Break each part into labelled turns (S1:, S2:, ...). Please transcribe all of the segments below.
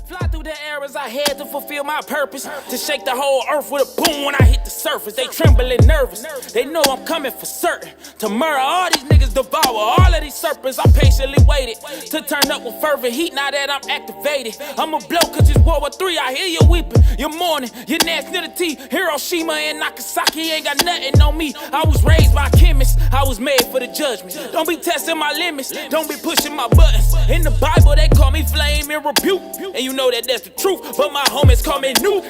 S1: Fly through the air as I had to fulfill my purpose, to shake the whole earth with a boom when I hit the surface. They trembling nervous, they know I'm coming for certain, to murder all these niggas, devour all of these serpents. I patiently waited to turn up with fervent heat. Now that I'm activated, I'ma blow cause it's World War III. I hear you weeping, you're mourning, your nationality, Hiroshima and Nagasaki ain't got nothing on me. I was raised by chemists, I was made for the judgment. Don't be testing my limits, don't be pushing my buttons. In the Bible they call me flame and rebuke, and you know that that's the truth, but my homies call me nuke.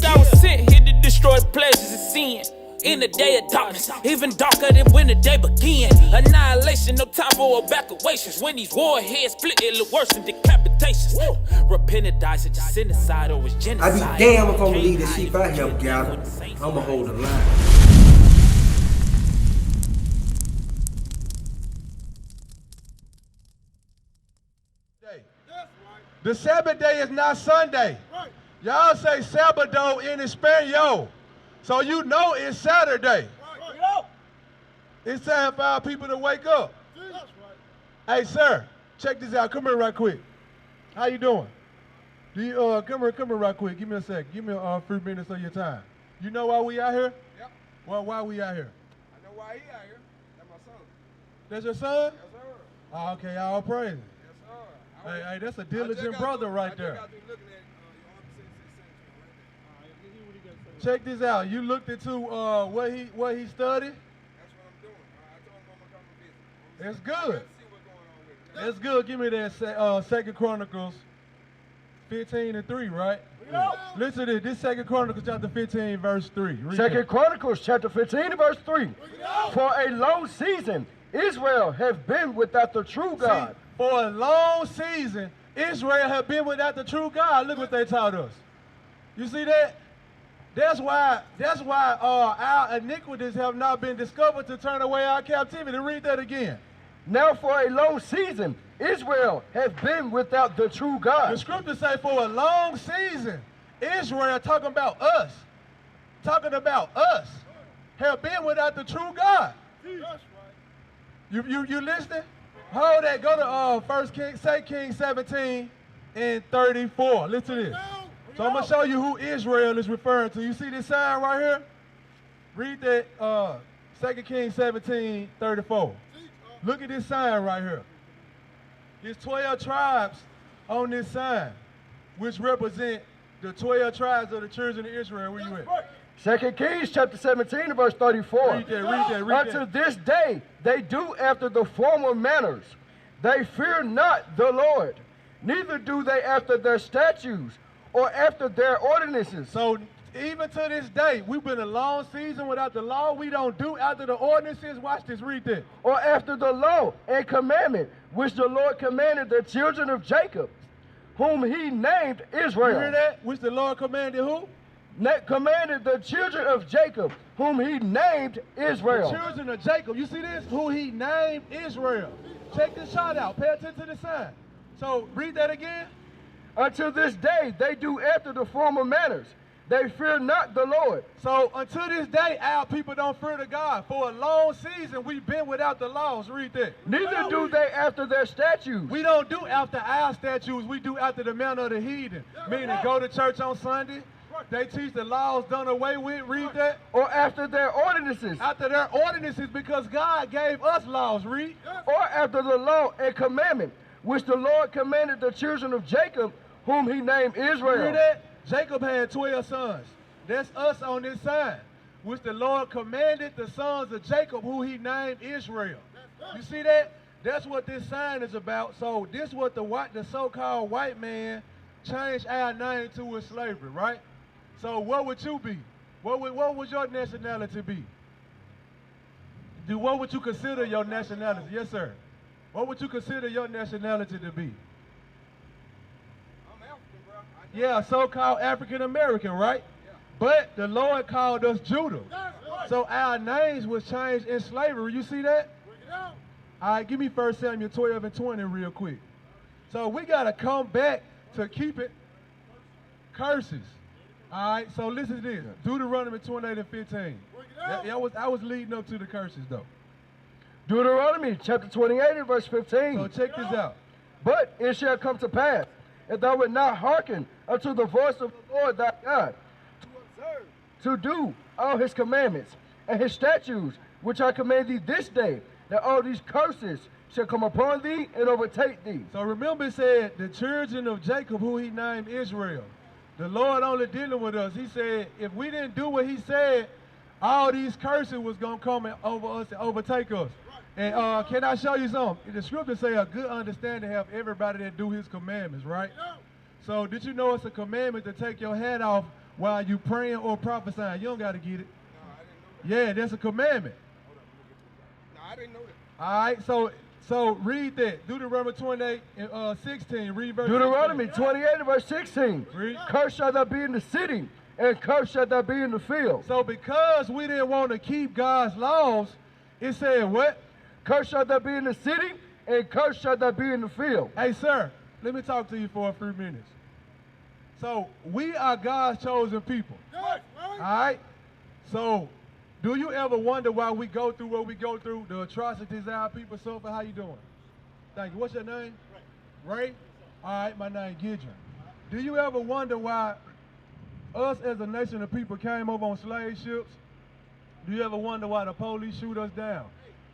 S1: I was sent here to destroy pleasures and sin in the day of darkness, even darker than when the day began. Annihilation, no time for evacuations. When these warheads split, it look worse than decapitations. Repented dies, it's genocide or it's genocide.
S2: I be damn if I'm gonna leave this sheep out here, gather. I'ma hold the line.
S3: The Sabbath day is not Sunday. Right. Y'all say Sabado in Espanol. So you know it's Saturday. Right. It's time for our people to wake up. Right. Hey, sir, check this out. Come here right quick. How you doing? Do you, come here right quick. Give me a sec. Give me a few minutes of your time. You know why we out here? Yep. Well, why we out here?
S4: I know why he out here. That's my son.
S3: That's your son?
S4: Yes, sir.
S3: Oh, okay, all praise. Hey, that's a diligent brother right there. Check this out. You looked into what he studied?
S4: That's what I'm doing. I told him I'm gonna come
S3: It's good.
S4: See what's going on with it.
S3: It's good. Give me that Second Chronicles 15:3, right? Yeah. Listen to this. Second Chronicles chapter 15, verse 3.
S5: Second Chronicles chapter 15, verse 3. For a long season, Israel have been without the true God.
S3: See, for a long season, Israel have been without the true God. Look what they taught us. You see that? That's why our iniquities have not been discovered to turn away our captivity. Read that again.
S5: Now for a long season, Israel have been without the true God.
S3: The scriptures say for a long season, Israel, talking about us, have been without the true God. You listening? Hold that. Go to 2 Kings 17 and 34. Listen to this. So I'm going to show you who Israel is referring to. You see this sign right here? Read that 2 Kings 17, 34. Look at this sign right here. There's 12 tribes on this sign, which represent the 12 tribes of the children of Israel. Where you at?
S5: 2 Kings chapter 17 verse 34.
S3: Read that.
S5: Unto this day they do after the former manners. They fear not the Lord, neither do they after their statutes or after their ordinances.
S3: So even to this day, we've been a long season without the law. We don't do after the ordinances. Watch this, read that.
S5: Or after the law and commandment, which the Lord commanded the children of Jacob, whom he named Israel.
S3: You hear that? Which the Lord commanded who?
S5: Commanded the children of Jacob, whom he named Israel.
S3: The children of Jacob. You see this? Who he named Israel. Check this shot out. Pay attention to the sign. So read that again.
S5: Until this day they do after the former manners. They fear not the Lord.
S3: So until this day, our people don't fear the God. For a long season, we've been without the laws. Read that.
S5: Neither do they after their statutes.
S3: We don't do after our statutes. We do after the manner of the heathen. Meaning go to church on Sunday. They teach the laws done away with. Read that.
S5: Or after their ordinances.
S3: After their ordinances, because God gave us laws. Read.
S5: Or after the law and commandment, which the Lord commanded the children of Jacob, whom he named Israel.
S3: You hear that? Jacob had 12 sons. That's us on this sign, which the Lord commanded the sons of Jacob, who he named Israel. You see that? That's what this sign is about. So this is what the so-called white man changed our name to is slavery, right? So what would you be? What would your nationality be? What would you consider your nationality? Yes, sir. What would you consider your nationality to be? Yeah, so-called African-American, right? Yeah. But the Lord called us Judah. Right. So our names was changed in slavery. You see that? All right, give me 1 Samuel 12 and 20 real quick. So we got to come back to keep it curses. All right, so listen to this. Deuteronomy 28 and 15. I was leading up to the curses, though.
S5: Deuteronomy chapter 28 and verse 15.
S3: So check this out.
S5: But it shall come to pass, if thou wilt not hearken unto the voice of the Lord thy God, to observe, to do all his commandments and his statutes, which I command thee this day, that all these curses shall come upon thee and overtake thee.
S3: So remember it said the children of Jacob, who he named Israel. The Lord only dealing with us. He said if we didn't do what he said, all these curses was going to come over us and overtake us. And can I show you something? The scripture say a good understanding have everybody that do his commandments, right? So did you know it's a commandment to take your hat off while you praying or prophesying? You don't got to get it. Yeah, that's a commandment.
S4: No, I didn't know that.
S3: All right, so read that. Deuteronomy 28 and 16. Read verse
S5: Deuteronomy
S3: 16.
S5: 28 and verse 16.
S3: Read.
S5: Cursed shalt thou be in the city, and cursed shalt thou be in the field.
S3: So because we didn't want to keep God's laws, it said what?
S5: Cursed shalt thou be in the city, and cursed shalt thou be in the field.
S3: Hey, sir, let me talk to you for a few minutes. So we are God's chosen people. All right? So do you ever wonder why we go through what we go through, the atrocities our people suffer? How you doing? Thank you. What's your name? Ray. All right, my name Gidron. Do you ever wonder why us as a nation of people came over on slave ships? Do you ever wonder why the police shoot us down?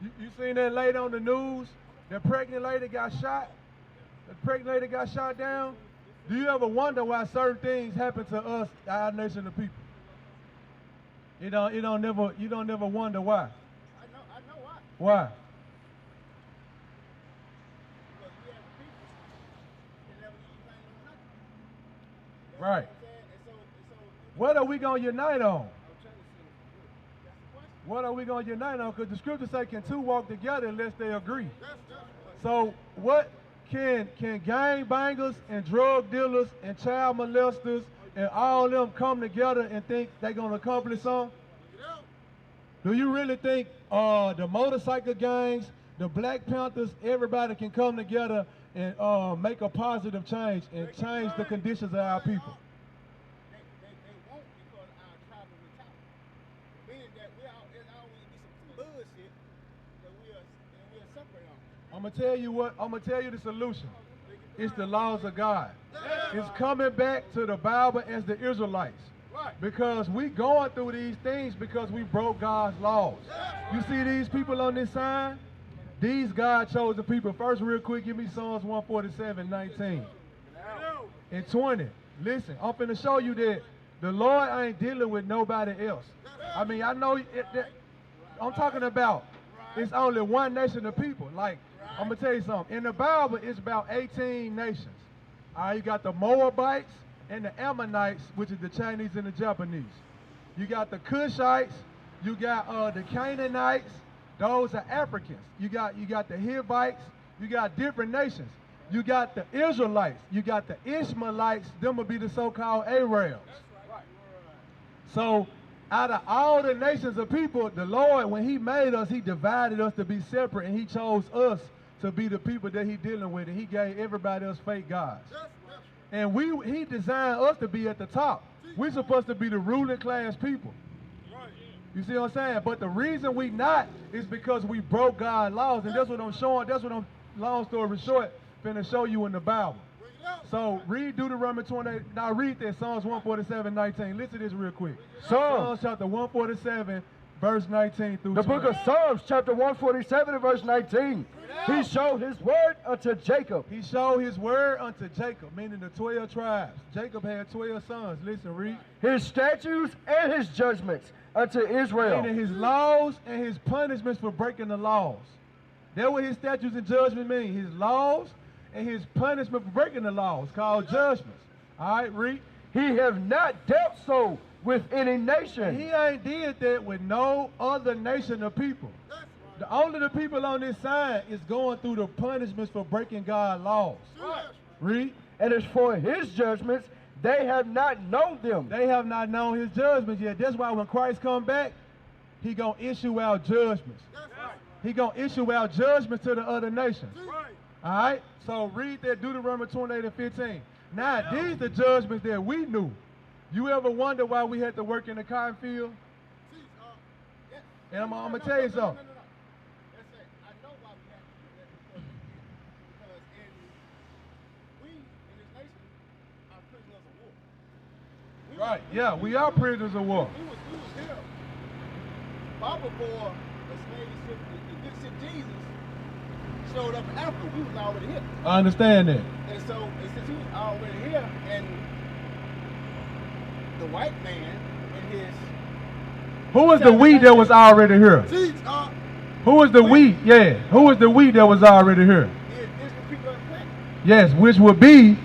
S3: You seen that lady on the news? That pregnant lady got shot? The pregnant lady got shot down? Do you ever wonder why certain things happen to us, our nation of people? You don't never wonder why.
S4: I know why.
S3: Why?
S4: Because we have people that never unite on nothing.
S3: Right.
S4: You know what I'm saying? And so
S3: What are we gonna unite on?
S4: I'm trying to see. That's the question.
S3: What are we gonna unite on? Because the scripture say, can two walk together unless they agree?
S4: That's
S3: So what can gang bangers and drug dealers and child molesters and all them come together and think they're gonna accomplish something? Do you really think the motorcycle gangs, the Black Panthers, everybody can come together and make a positive change and change the conditions of our people?
S4: They won't because our tribal mentality. Meaning that there'll always be some bullshit that we'll separate on.
S3: I'm gonna tell you the solution. It's the laws of God. It's coming back to the Bible as the Israelites. Because we going through these things because we broke God's laws. You see these people on this sign? These God chosen people. First, real quick, give me Psalms 147, 19 and 20. Listen, I'm finna show you that the Lord ain't dealing with nobody else. I mean, I know I'm talking about it's only one nation of people. Like, I'm gonna tell you something. In the Bible, it's about 18 nations. All right, you got the Moabites and the Ammonites, which is the Chinese and the Japanese. You got the Cushites, you got the Canaanites, those are Africans. You got the Hivites, you got different nations. You got the Israelites, you got the Ishmaelites, them will be the so-called Arabs. So out of all the nations of people, the Lord, when he made us, he divided us to be separate, and he chose us to be the people that he dealing with, and he gave everybody else fake gods. And he designed us to be at the top. We're supposed to be the ruling class people. You see what I'm saying? But the reason we not is because we broke God's laws, and that's what I'm showing. That's what I'm, long story short, finna show you in the Bible. So read Deuteronomy 28. Now read that, Psalms 147, 19. Listen to this real quick. Psalms chapter 147, verse 19 through 20.
S5: The book of Psalms, chapter 147 and verse 19. He showed his word unto Jacob.
S3: He showed his word unto Jacob, meaning the 12 tribes. Jacob had 12 sons. Listen, read.
S5: His statutes and his judgments unto Israel.
S3: Meaning his laws and his punishments for breaking the laws. That's what his statutes and judgment mean. His laws and his punishment for breaking the laws, called judgments. All right, read.
S5: He have not dealt so with any nation.
S3: He ain't did that with no other nation of people. Only the people on this side is going through the punishments for breaking God's laws. Read.
S5: And as for his judgments, they have not known them.
S3: They have not known his judgments yet. That's why when Christ come back, he gonna issue out judgments. He gonna issue out judgments to the other nations. All right? So read that Deuteronomy 28 and 15. Now, these the judgments that we knew. You ever wonder why we had to work in the cotton field? And I'm gonna tell you something.
S4: I know why we have to do that because in this nation
S3: Right. Yeah, we are prisoners of war.
S4: We was here. Far before the slave ship, the good ship Jesus showed up in Africa, we was already here.
S3: I understand that.
S4: And so, since he was already here, and the white man and his
S3: Who was the we that was already here?
S4: seeds
S3: Who was the we? Yeah. Who was the we that was already here?
S4: is the people of the planet.
S3: Yes, which would be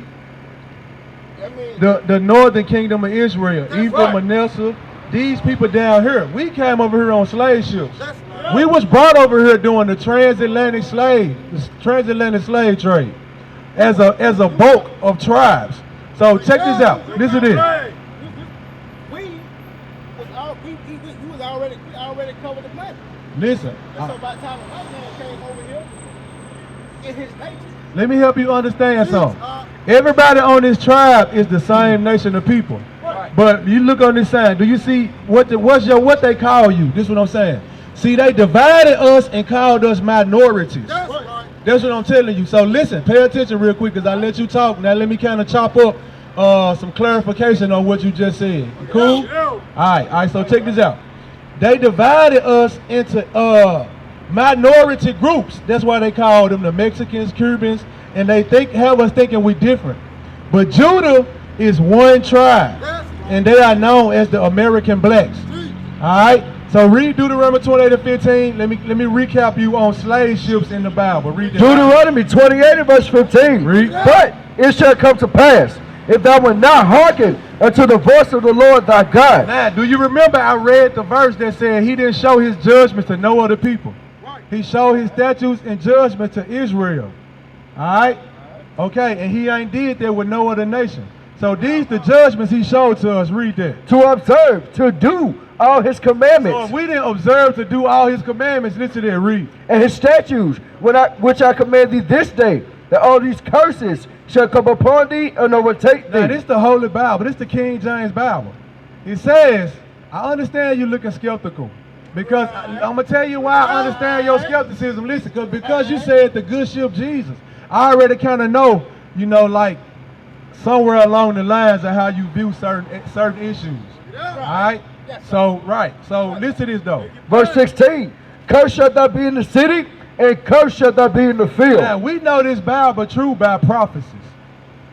S4: I mean,
S3: the northern kingdom of Israel,
S4: That's
S3: Ephraim,
S4: right.
S3: Manasseh, these people down here. We came over here on slave ships.
S4: that's right.
S3: We was brought over here doing the transatlantic slave trade as a bulk of tribes. So check this out. Listen to this.
S4: We was already covered the planet.
S3: Listen.
S4: And so by the time the white man came over here, in his nature,
S3: Let me help you understand something. Everybody on this tribe is the same nation of people.
S4: Right.
S3: But you look on this sign, do you see what they call you? This is what I'm saying. See, they divided us and called us minorities.
S4: that's right.
S3: That's what I'm telling you. So listen, pay attention real quick, because I let you talk. Now let me kind of chop up some clarification on what you just said. You cool? All right, so check this out. They divided us into minority groups. That's why they call them the Mexicans, Cubans, and they have us thinking we different. But Judah is one tribe, and they are known as the American blacks. All right. So read Deuteronomy 28:15. Let me recap you on slave ships in the Bible. Read that.
S5: Deuteronomy 28 and verse 15.
S3: Read.
S5: But it shall come to pass, if thou wilt not hearken unto the voice of the Lord thy God.
S3: Now, do you remember I read the verse that said he didn't show his judgments to no other people? He showed his statutes and judgments to Israel. All right? Okay, and he ain't did that with no other nation. So these the judgments he showed to us. Read that.
S5: To observe, to do all his
S3: So
S5: commandments,
S3: if we didn't observe to do all his commandments, listen to that, read.
S5: and his statutes, which I command thee this day, that all these curses shall come upon thee and overtake thee.
S3: Now, this is the Holy Bible. This is the King James Bible. It says, I understand you looking skeptical. Because I'm going to tell you why I understand your skepticism. Listen, because you said the good ship Jesus. I already kind of know, like somewhere along the lines of how you view certain issues. All right? So listen to this though.
S5: Verse 16, cursed shalt thou be in the city, and cursed shalt thou be in the field.
S3: Now, we know this Bible true by prophecies.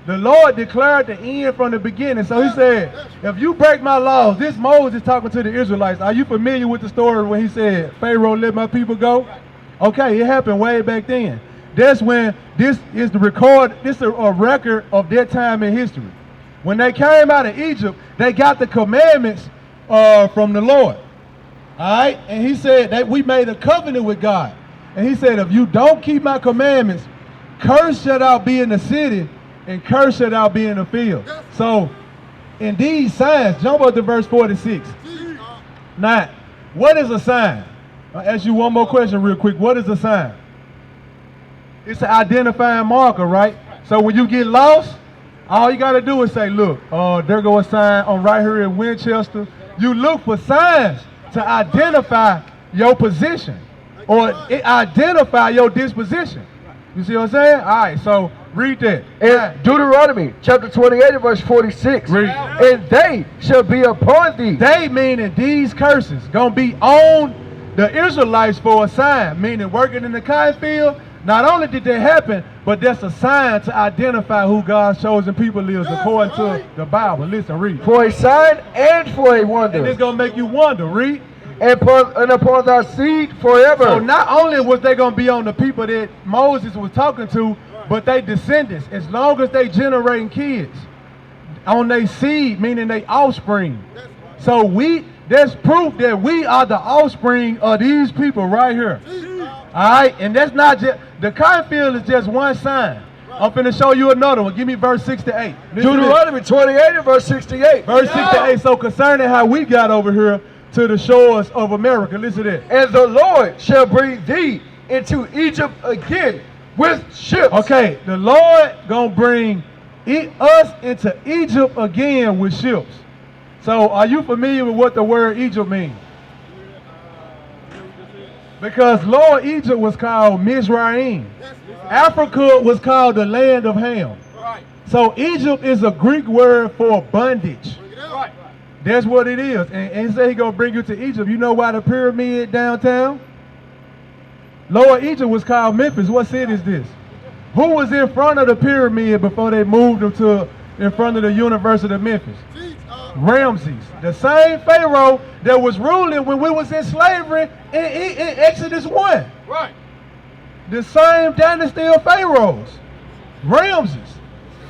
S3: The Lord declared the end from the beginning. So he said, if you break my laws, this Moses talking to the Israelites. Are you familiar with the story when he said, Pharaoh, let my people go? Okay, it happened way back then. That's when this is a record of that time in history. When they came out of Egypt, they got the commandments from the Lord. All right? And he said that we made a covenant with God. And he said, if you don't keep my commandments, cursed shall thou be in the city, and cursed shall thou be in the field. So, in these signs, jump up to verse 46. Now, what is a sign? I'll ask you one more question real quick. What is a sign? It's an identifying marker, right? So when you get lost, all you got to do is say, look, there goes a sign on right here in Winchester. You look for signs to identify your position or identify your disposition. You see what I'm saying? All right, so read that.
S5: In Deuteronomy chapter 28 and verse 46.
S3: Read.
S5: And they shall be upon thee.
S3: They meaning these curses gonna be on the Israelites for a sign, meaning working in the cotton field. Not only did that happen, but that's a sign to identify who God's chosen people is according to the Bible. Listen, read.
S5: For a sign and for a wonder.
S3: And it's gonna make you wonder. Read.
S5: And upon thy seed forever.
S3: So not only was they gonna be on the people that Moses was talking to, but they descendants, as long as they generating kids, on their seed, meaning they offspring. So there's proof that we are the offspring of these people right here. All right, and that's not just, the cotton field is just one sign. I'm finna show you another one. Give me verse 6 to 8.
S5: Deuteronomy 28 and verse 68.
S3: Verse 6 to 8, so concerning how we got over here to the shores of America, listen to that.
S5: And the Lord shall bring thee into Egypt again with ships.
S3: Okay, the Lord gonna bring us into Egypt again with ships. So are you familiar with what the word Egypt means? Because Lord Egypt was called Mizraim. Africa was called the land of Ham. So Egypt is a Greek word for bondage. Right. That's what it is. And he said he gonna bring you to Egypt. You know why the pyramid downtown? Lower Egypt was called Memphis. What city is this? Who was in front of the pyramid before they moved them to in front of the University of Memphis? Ramses, the same Pharaoh that was ruling when we was in slavery in Exodus 1. Right. The same dynasty of Pharaohs. Ramses.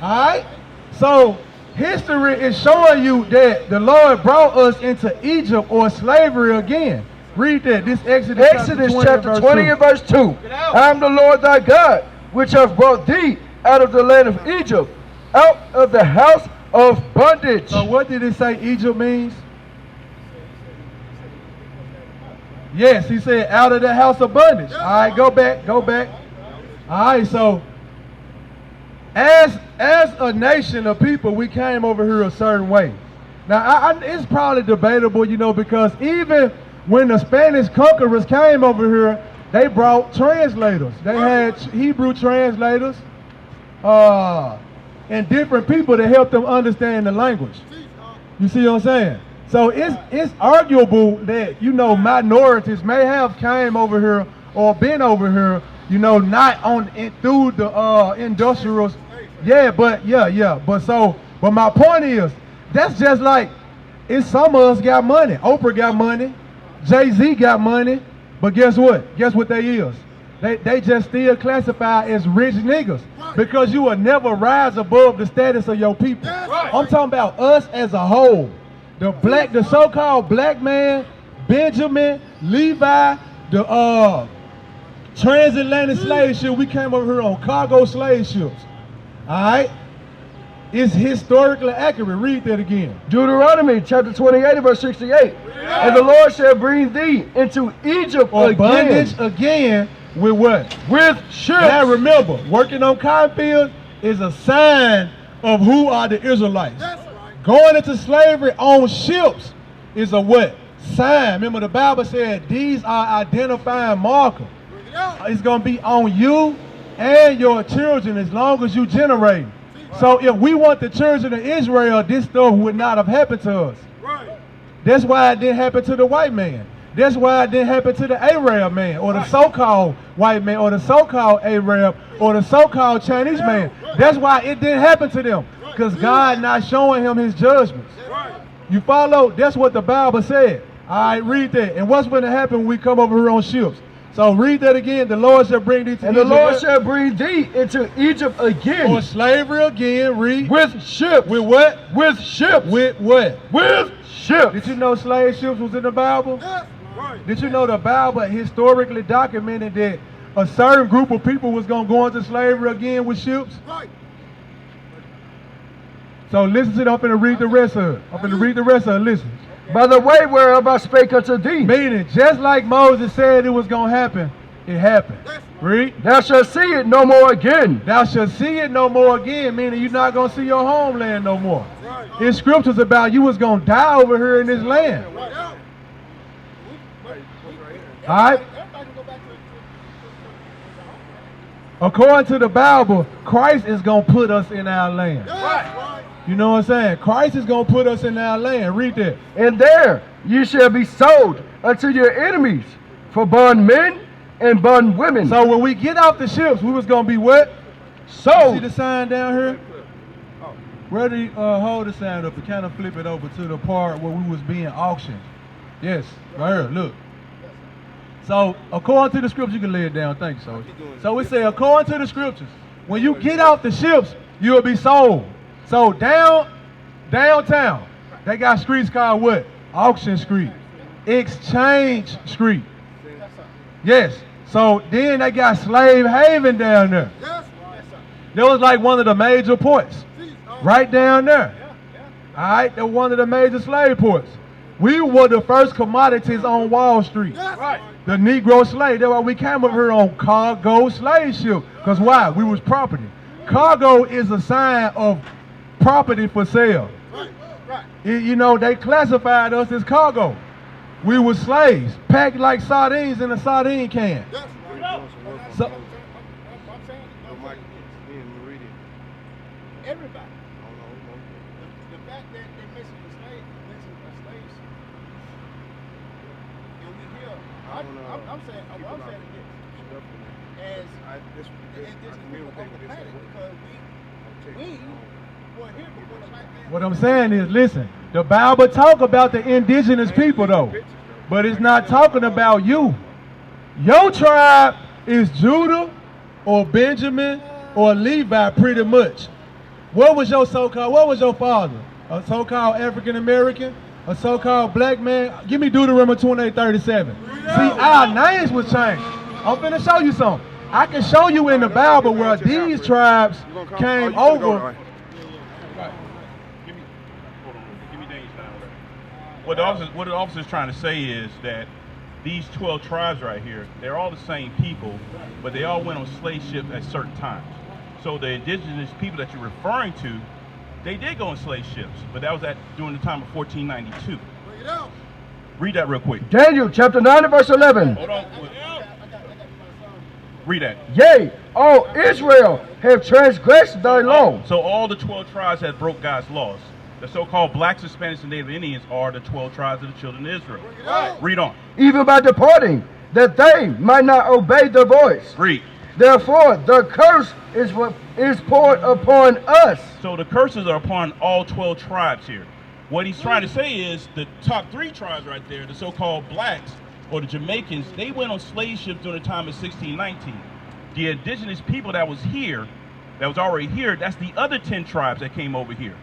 S3: All right? So history is showing you that the Lord brought us into Egypt or slavery again. Read that. This Exodus
S5: chapter 20 and verse 2. I am the Lord thy God, which have brought thee out of the land of Egypt, out of the house of bondage.
S3: So what did it say Egypt means? Yes, he said out of the house of bondage. All right, go back. All right, so as a nation of people, we came over here a certain way. Now, it's probably debatable, you know, because even when the Spanish conquerors came over here, they brought translators. They had Hebrew translators and different people to help them understand the language. You see what I'm saying? So it's arguable that, you know, minorities may have came over here or been over here, you know, not through the industrials. But my point is, that's just like, some of us got money. Oprah got money. Jay-Z got money. But guess what? Guess what they is? They just still classify as rich niggas because you will never rise above the status of your people. I'm talking about us as a whole. The so-called black man, Benjamin, Levi, the transatlantic slave ship. We came over here on cargo slave ships. All right? It's historically accurate. Read that again.
S5: Deuteronomy chapter 28 verse 68. And the Lord shall bring thee into Egypt
S3: or
S5: again.
S3: Bondage again with what?
S5: With ships.
S3: Now remember, working on cotton fields is a sign of who are the Israelites. Going into slavery on ships is a what? Sign. Remember the Bible said these are identifying markers. It's going to be on you and your children as long as you generate. So if we want the children of Israel, this stuff would not have happened to us. That's why it didn't happen to the white man. That's why it didn't happen to the Arab man or the so-called white man or the so-called Arab or the so-called Chinese man. That's why it didn't happen to them, because God not showing him his judgments. You follow? That's what the Bible said. All right, read that. And what's going to happen when we come over here on ships? So read that again. The Lord shall bring thee to Egypt.
S5: And the Lord shall bring thee into Egypt again.
S3: Or slavery again. Read.
S5: With ships.
S3: With what?
S5: With ships.
S3: With what?
S5: With ships.
S3: Did you know slave ships was in the Bible? Did you know the Bible historically documented that a certain group of people was going to go into slavery again with ships? So listen to it. I'm going to read the rest of it. Listen.
S5: By the way whereof I spake unto thee.
S3: Meaning, just like Moses said it was going to happen, it happened. Read.
S5: Thou shalt see it no more again.
S3: Thou shalt see it no more again, meaning you're not going to see your homeland no more. In scriptures about you was going to die over here in this land. All right? According to the Bible, Christ is going to put us in our land. You know what I'm saying? Christ is going to put us in our land. Read that.
S5: And there you shall be sold unto your enemies for bondmen and bondwomen.
S3: So when we get off the ships, we was going to be what? Sold. See the sign down here? Where do you hold the sign up and kind of flip it over to the part where we was being auctioned? Yes, right here, look. So according to the scriptures, you can lay it down. Thank you, so. So we say according to the scriptures, when you get off the ships, you'll be sold. So downtown, they got streets called what? Auction Street. Exchange Street. Yes. So then they got Slave Haven down there. That was like one of the major ports. Right down there. All right, that was one of the major slave ports. We were the first commodities on Wall Street. The Negro slave. That's why we came over here on cargo slave ship. Because why? We was property. Cargo is a sign of property for sale. You know, they classified us as cargo. We were slaves, packed like sardines in a sardine can. So,
S4: everybody. The fact that they mentioned the slave ship, and we hear, I'm saying this, as indigenous people on the planet, because we were here before the white man.
S3: What I'm saying is, listen, the Bible talk about the indigenous people though, but it's not talking about you. Your tribe is Judah or Benjamin or Levi pretty much. What was your father? A so-called African American? A so-called black man? Give me Deuteronomy 28:37. See, our names was changed. I'm finna show you something. I can show you in the Bible where these tribes came over.
S6: What the officer's trying to say is that these 12 tribes right here, they're all the same people, but they all went on slave ships at certain times. So the indigenous people that you're referring to, they did go on slave ships, but that was during the time of 1492. Read that real quick.
S5: Daniel chapter 9 and verse 11.
S6: Hold on. Read that.
S5: Yea, all Israel have transgressed thy law.
S6: So all the 12 tribes that broke God's laws. The so-called blacks, Hispanics, and Native Indians are the 12 tribes of the children of Israel. Read on.
S5: Even by departing, that they might not obey the voice.
S6: Read.
S5: Therefore, the curse is poured upon us.
S6: So the curses are upon all 12 tribes here. What he's trying to say is the top 3 tribes right there, the so-called blacks or the Jamaicans, they went on slave ships during the time of 1619. The indigenous people that was here, that was already here, that's the other 10 tribes that came over here.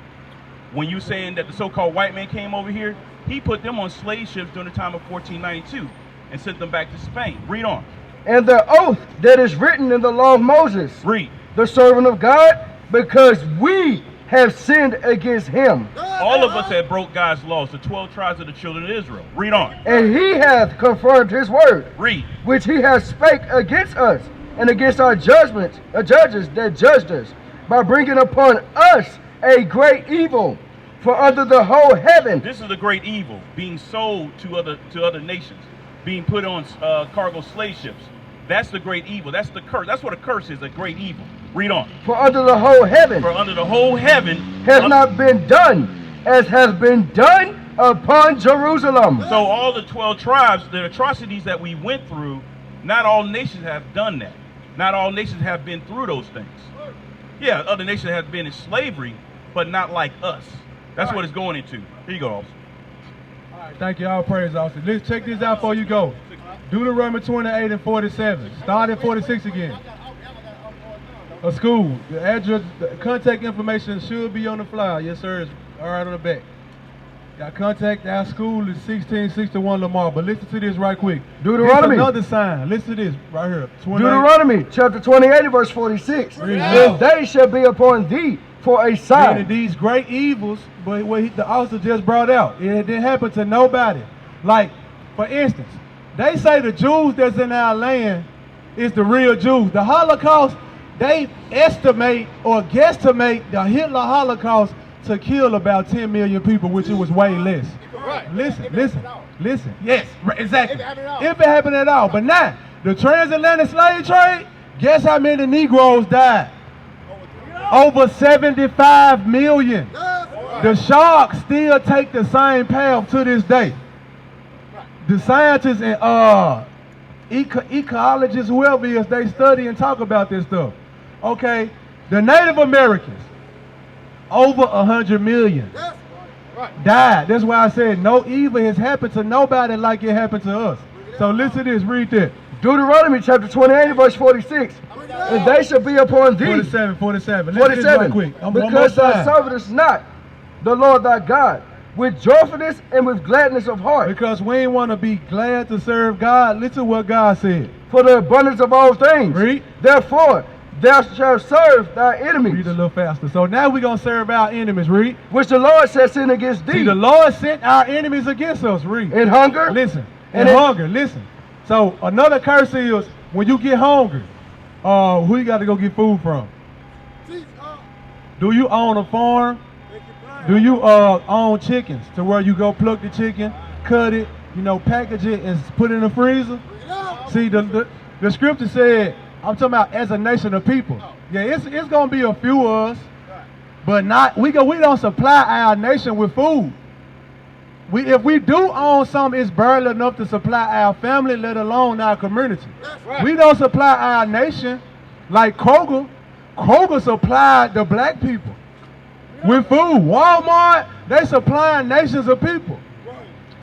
S6: When you saying that the so-called white man came over here, he put them on slave ships during the time of 1492 and sent them back to Spain. Read on.
S5: And the oath that is written in the law of Moses,
S6: Read.
S5: the servant of God, because we have sinned against him.
S6: All of us have broke God's laws, the 12 tribes of the children of Israel. Read on.
S5: And he hath confirmed his word,
S6: Read.
S5: which he hath spake against us, and against our judges that judged us, by bringing upon us a great evil, for under the whole heaven.
S6: This is the great evil, being sold to other nations, being put on cargo slave ships. That's the great evil. That's the curse. That's what a curse is, a great evil. Read on.
S5: For under the whole heaven
S6: For under the whole heaven
S5: has not been done as has been done upon Jerusalem.
S6: So all the 12 tribes, the atrocities that we went through, not all nations have done that. Not all nations have been through those things. Yeah, other nations have been in slavery, but not like us. That's what it's going into. Here you go, officer.
S3: All right, thank you. All praise, officer. Let's check this out before you go. Deuteronomy 28 and 47. Start at 46 again. A school. The address, the contact information should be on the flyer. Yes, sir. It's all right on the back. Got contact. Our school is 1661 Lamar. But listen to this right quick.
S5: Deuteronomy.
S3: Here's another sign. Listen to this right here. 28.
S5: Deuteronomy chapter 28 verse 46. And they shall be upon thee for a sign.
S3: And these great evils, but what the officer just brought out, it didn't happen to nobody. Like, for instance, they say the Jews that's in our land is the real Jews. The Holocaust, they estimate or guesstimate the Hitler Holocaust to kill about 10 million people, which it was way less.
S4: Right.
S3: Listen. Yes, right, exactly.
S4: If it happened at all.
S3: But now, the transatlantic slave trade, guess how many Negroes died? Over 75 million. The sharks still take the same path to this day. The scientists and ecologists, whoever it is, they study and talk about this stuff. Okay, the Native Americans, over 100 million died. That's why I said no evil has happened to nobody like it happened to us. So listen to this, read that.
S5: Deuteronomy chapter 28 verse 46. And they shall be upon thee.
S3: 47. Listen to this
S5: 47.
S3: right quick.
S5: Because thou servest not the Lord thy God with joyfulness and with gladness of heart.
S3: Because we ain't want to be glad to serve God. Listen to what God said.
S5: For the abundance of all things.
S3: Read.
S5: Therefore, thou shalt serve thy enemies.
S3: Read a little faster. So now we're going to serve our enemies. Read.
S5: Which the Lord shall send against thee.
S3: See, the Lord sent our enemies against us. Read.
S5: In hunger.
S3: Listen. And hunger. Listen. So another curse is when you get hungry, who you got to go get food from? Do you own a farm? Do you own chickens to where you go pluck the chicken, cut it, package it and put it in the freezer? See, the scripture said, I'm talking about as a nation of people. Yeah, it's going to be a few of us. but not we don't supply our nation with food. If we do own something, it's barely enough to supply our family, let alone our community. Right. We don't supply our nation like Kroger. Kroger supplied the black people with food. Walmart, they supplying nations of people.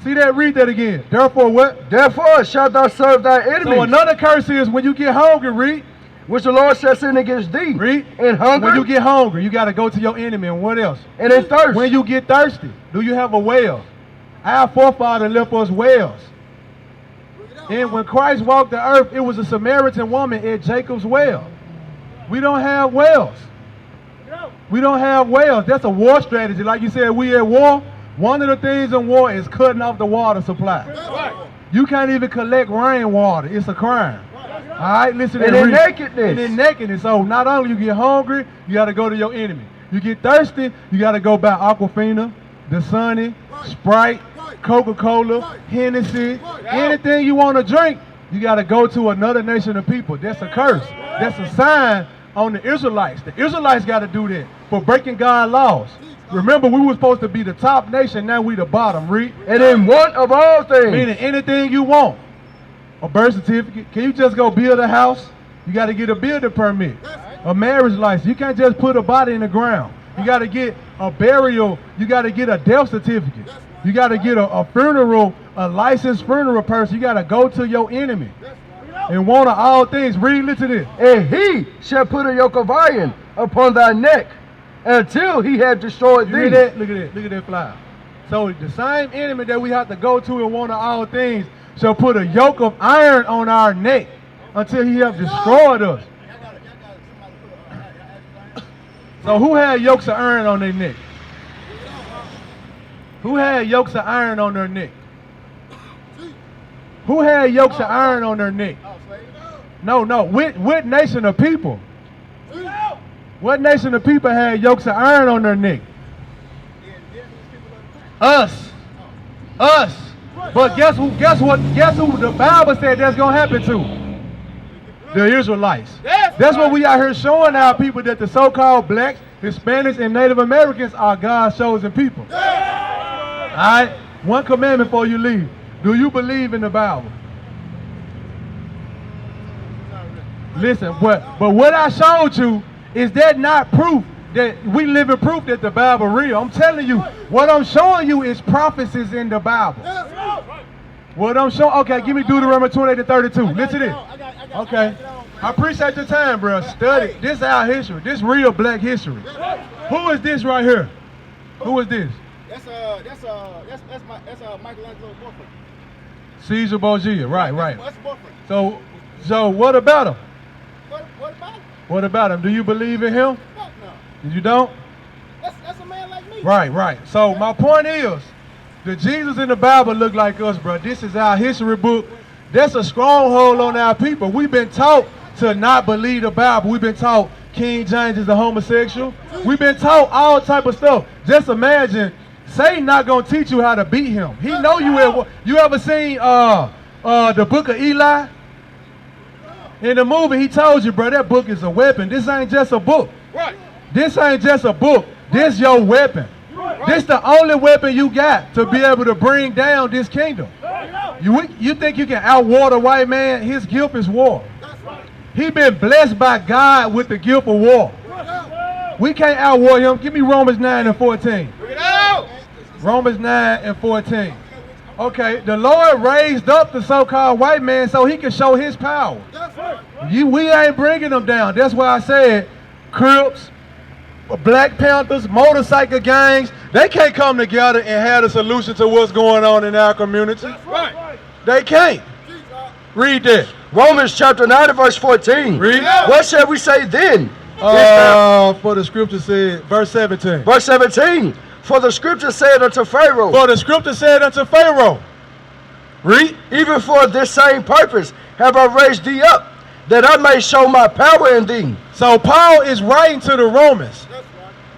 S3: See that? Read that again. Therefore what?
S5: Therefore shalt thou serve thy enemies.
S3: So another curse is when you get hungry, read.
S5: Which the Lord shall send against thee.
S3: Read.
S5: In hunger.
S3: When you get hungry, you got to go to your enemy. And what else?
S5: And in thirst.
S3: When you get thirsty, do you have a well? Our forefathers left us wells. And when Christ walked the earth, it was a Samaritan woman at Jacob's well. We don't have wells. We don't have wells. That's a war strategy. Like you said, we at war. One of the things in war is cutting off the water supply. You can't even collect rainwater. It's a crime. All right, listen to
S5: that. And in nakedness.
S3: And in nakedness. So not only you get hungry, you got to go to your enemy. You get thirsty, you got to go buy Aquafina, Dasani, Sprite, Coca-Cola, Hennessy, anything you want to drink, you got to go to another nation of people. That's a curse. That's a sign on the Israelites. The Israelites got to do that for breaking God's laws. Remember, we were supposed to be the top nation, now we the bottom, read.
S5: And in want of all things.
S3: Meaning anything you want. A birth certificate. Can you just go build a house? You got to get a building permit. A marriage license. You can't just put a body in the ground. You got to get a burial. You got to get a death certificate. You got to get a funeral, a licensed funeral person. You got to go to your enemy. And want of all things. Read, listen to this.
S5: And he shall put a yoke of iron upon thy neck until he have destroyed thee.
S3: Look at that, look at that, look at that fly. So the same enemy that we have to go to and want of all things shall put a yoke of iron on our neck until he have destroyed us. So who had yokes of iron on their neck? Who had yokes of iron on their neck? Who had yokes of iron on their neck? No. What nation of people? What nation of people had yokes of iron on their neck? Us. But guess who the Bible said that's gonna happen to? The Israelites. That's what we out here showing our people, that the so-called blacks, Hispanics, and Native Americans are God's chosen people. Alright? One commandment before you leave. Do you believe in the Bible? Listen, but what I showed you, is that not proof that we live in proof that the Bible real? I'm telling you, what I'm showing you is prophecies in the Bible. What I'm showing, okay, give me Deuteronomy 28 and 32. Listen to this. Okay. I appreciate your time, bro. Study. This is our history. This real black history. Who is this right here? Who is this?
S4: That's Michelangelo's boyfriend.
S3: Caesar Borgia. Right.
S4: That's boyfriend.
S3: So what about him?
S4: What about him?
S3: What about him? Do you believe in him?
S4: Fuck no.
S3: You don't?
S4: That's a man like me.
S3: Right. So my point is, the Jesus in the Bible look like us, bro. This is our history book. That's a stronghold on our people. We've been taught to not believe the Bible. We've been taught King James is a homosexual. We've been taught all type of stuff. Just imagine, Satan not gonna teach you how to beat him. He know you at war. You ever seen the book of Eli? In the movie, he told you, bro, that book is a weapon. This ain't just a book.
S4: Right.
S3: This ain't just a book. This your weapon. Right. This the only weapon you got to be able to bring down this kingdom. You think you can outwar the white man? His gift is war. He been blessed by God with the gift of war. We can't outwar him. Give me Romans 9 and 14. Romans 9 and 14. Okay, the Lord raised up the so-called white man so he can show his power. We ain't bringing them down. That's why I said Crips, Black Panthers, motorcycle gangs, they can't come together and have a solution to what's going on in our community. They can't. Read that.
S5: Romans chapter 9 and verse 14.
S3: Read.
S5: What shall we say then?
S3: For the scripture said, verse 17.
S5: Verse 17. For the scripture said unto Pharaoh.
S3: For the scripture said unto Pharaoh. Read.
S5: Even for this same purpose have I raised thee up, that I may show my power in thee.
S3: So Paul is writing to the Romans.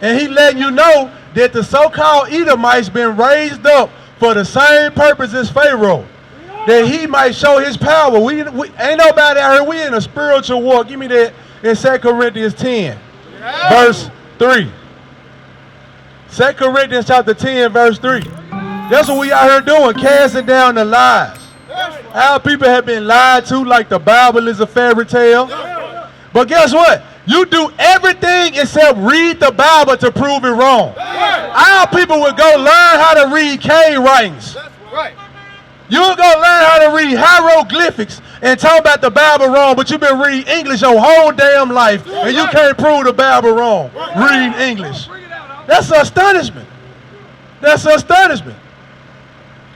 S3: And he letting you know that the so-called Edomites been raised up for the same purpose as Pharaoh. That he might show his power. We ain't nobody out here. We in a spiritual war. Give me that in 2 Corinthians 10, verse 3. 2 Corinthians chapter 10, verse 3. That's what we out here doing, casting down the lies. Our people have been lied to like the Bible is a fairy tale. But guess what? You do everything except read the Bible to prove it wrong. Our people would go learn how to read cave writings. You'll go learn how to read hieroglyphics and talk about the Bible wrong, but you've been reading English your whole damn life, and you can't prove the Bible wrong. Reading English. That's astonishment. That's astonishment.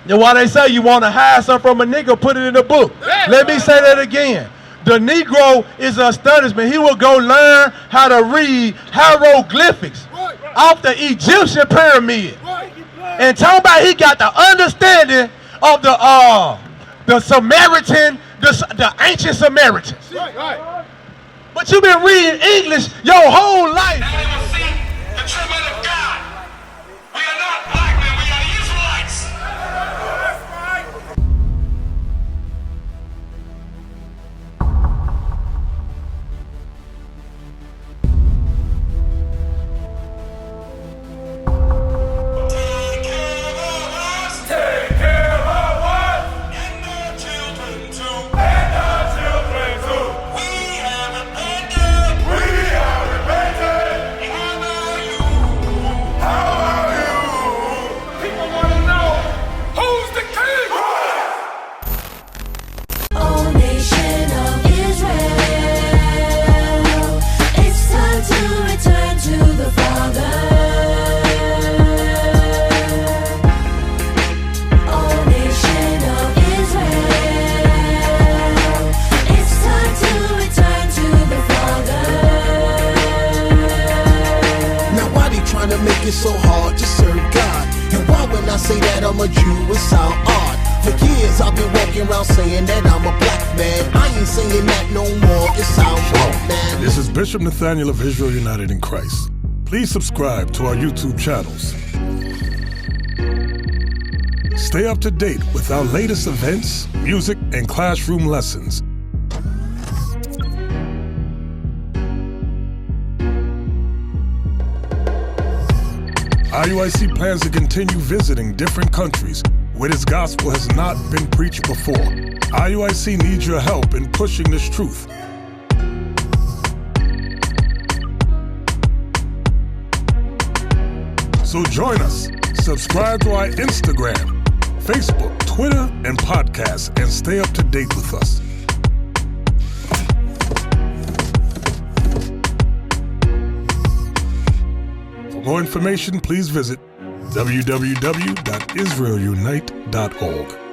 S3: And why they say you want to hide something from a nigga, put it in a book. Let me say that again. The Negro is an astonishment. He will go learn how to read hieroglyphics off the Egyptian pyramid. And talk about he got the understanding of the Samaritan, the ancient Samaritans. But you've been reading English your whole life.
S7: Now they will see the true men of God. We are not black men, we are Israelites. Take care of us. And our children too. We have repented. How about you? People want to know, who's the king?
S8: O nation of Israel, it's time to return to the Father. O nation of Israel, it's time to return to the Father.
S9: Now why they trying to make it so hard to serve God? And why when I say that I'm a Jew it sound odd? For years I've been walking around saying that I'm a black man. I ain't saying that no more, it sound wrong, man.
S10: This is Bishop Nathaniel of Israel United in Christ. Please subscribe to our YouTube channels. Stay up to date with our latest events, music, and classroom lessons. IUIC plans to continue visiting different countries where this gospel has not been preached before. IUIC needs your help in pushing this truth. So join us. Subscribe to our Instagram, Facebook, Twitter, and podcast, and stay up to date with us. For more information, please visit www.israelunite.org.